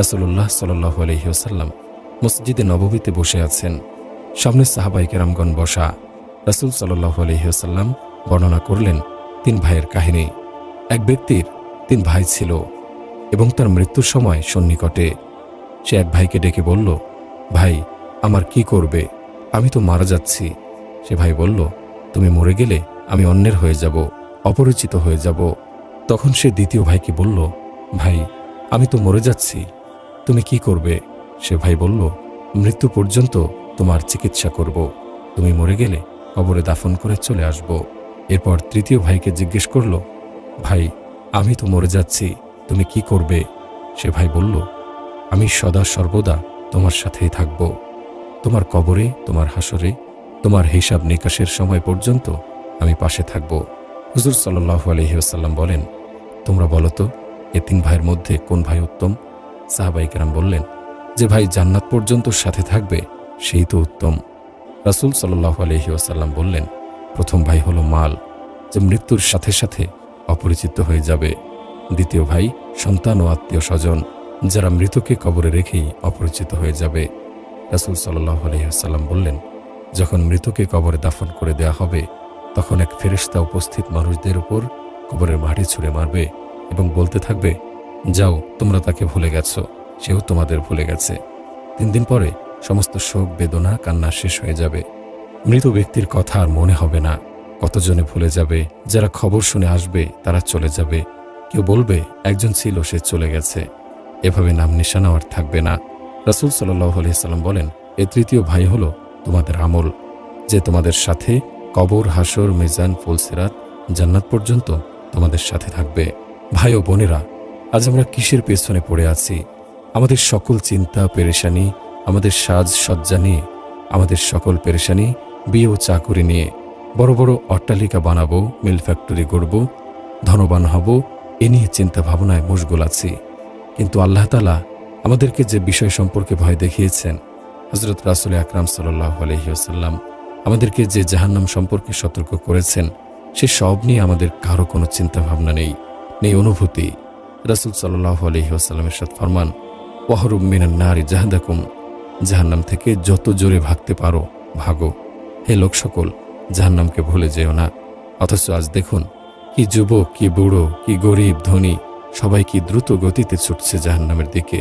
রাসূলুল্লাহ সাল্লাল্লাহু আলাইহি ওয়াসাল্লাম মসজিদে নববীতে বসে আছেন। সামনে সাহাবায়ে কেরামগণ বসা। রাসূল সাল্লাল্লাহু আলাইহি ওয়াসাল্লাম বর্ণনা করলেন 3 ভাইয়ের কাহিনী। এক ব্যক্তির 3 ভাই ছিল এবং তার মৃত্যুর সময় সন্নিকটে। সে এক ভাইকে ডেকে বলল, ভাই, আমার কি করবে? আমি তো মারা যাচ্ছি। সে ভাই বলল, তুমি মরে গেলে আমি অন্যের হয়ে যাব, অপরিচিত হয়ে যাব। তখন সে দ্বিতীয় ভাইকে বলল, ভাই, আমি তো মরে যাচ্ছি, তুমি কি করবে? সে ভাই বলল, মৃত্যু পর্যন্ত তোমার চিকিৎসা করব, তুমি মরে গেলে কবরে দাফন করে চলে আসব। এরপর তৃতীয় ভাইকে জিজ্ঞেস করল, ভাই, আমি তো মরে যাচ্ছি, তুমি কি করবে? সে ভাই বলল, আমি সদা সর্বদা তোমার সাথেই থাকব, তোমার কবরে, তোমার হাসরে, তোমার হিসাব নিকাশের সময় পর্যন্ত আমি পাশে থাকব। হুজুর সাল্লাল্লাহু আলাইহি ওয়াসাল্লাম বলেন, তোমরা বলো তো, এ 3 ভাইয়ের মধ্যে কোন ভাই উত্তম? সাহাবায়ে কেরাম বললেন, যে ভাই জান্নাত পর্যন্ত সাথে থাকবে সেই তো উত্তম। রাসূল সাল্লাল্লাহু আলাইহি ওয়াসাল্লাম বললেন, প্রথম ভাই হলো মাল, যে মৃত্যুর সাথে সাথে অপরিচিত হয়ে যাবে। দ্বিতীয় ভাই সন্তান ও আত্মীয় স্বজন, যারা মৃতকে কবরে রেখেই অপরিচিত হয়ে যাবে। রাসূল সাল্লাল্লাহু আলাইহি ওয়াসাল্লাম বললেন, যখন মৃতকে কবরে দাফন করে দেয়া হবে, তখন এক ফেরেশতা উপস্থিত মানুষদের উপর কবরের মাটি ছুঁড়ে মারবে এবং বলতে থাকবে, যাও, তোমরা তাকে ভুলে গেছো, সেও তোমাদের ভুলে গেছে। 3 দিন পরে সমস্ত শোক, বেদনা, কান্না শেষ হয়ে যাবে। মৃত ব্যক্তির কথা আর মনে হবে না। কতজনে ভুলে যাবে, যারা খবর শুনে আসবে তারা চলে যাবে। কেউ বলবে, একজন ছিল, সে চলে গেছে। এভাবে নাম নিশানাও আর থাকবে না। রাসূল সাল্লাল্লাহু আলাইহি ওয়াসাল্লাম বলেন, এই তৃতীয় ভাই হলো তোমাদের আমল, যে তোমাদের সাথে কবর, হাসর, মিজান, ফুলসিরাত, জান্নাত পর্যন্ত তোমাদের সাথে থাকবে। ভাই ও বোনেরা, আজ আমরা কিসের পেছনে পড়ে আছি? আমাদের সকল চিন্তা, পেরেশানি, আমাদের সাজ সজ্জা নিয়ে, আমাদের সকল পেরেশানি বিয়ে ও চাকুরি নিয়ে। বড় বড় অট্টালিকা বানাবো, মিল ফ্যাক্টরি গড়ব, ধনবান হব, এ নিয়ে চিন্তা ভাবনায় মশগুল আছি। কিন্তু আল্লাহ তাআলা আমাদেরকে যে বিষয় সম্পর্কে ভয় দেখিয়েছেন, হযরত রাসূল আকরাম সাল্লাল্লাহু আলাইহি ওয়াসাল্লাম আমাদেরকে যে জাহান্নাম সম্পর্কে সতর্ক করেছেন, সে সব নিয়ে আমাদের কারো কোনো চিন্তা ভাবনা নেই, নেই অনুভূতি। রাসূল সাল্লাল্লাহু আলাইহি ওয়াসাল্লামের ইরশাদ ফরমান, ওয়াহরুম মিনান নারি জাহাদাকুম, জাহান্নাম থেকে যত জোরে ভাগতে পারো ভাগো। হে লোক সকল, জাহান্নামকে ভুলে যেও না। অথচ আজ দেখুন, কি যুবক, কি বুড়ো, কি গরিব, ধনী, সবাই কি দ্রুত গতিতে ছুটছে জাহান্নামের দিকে।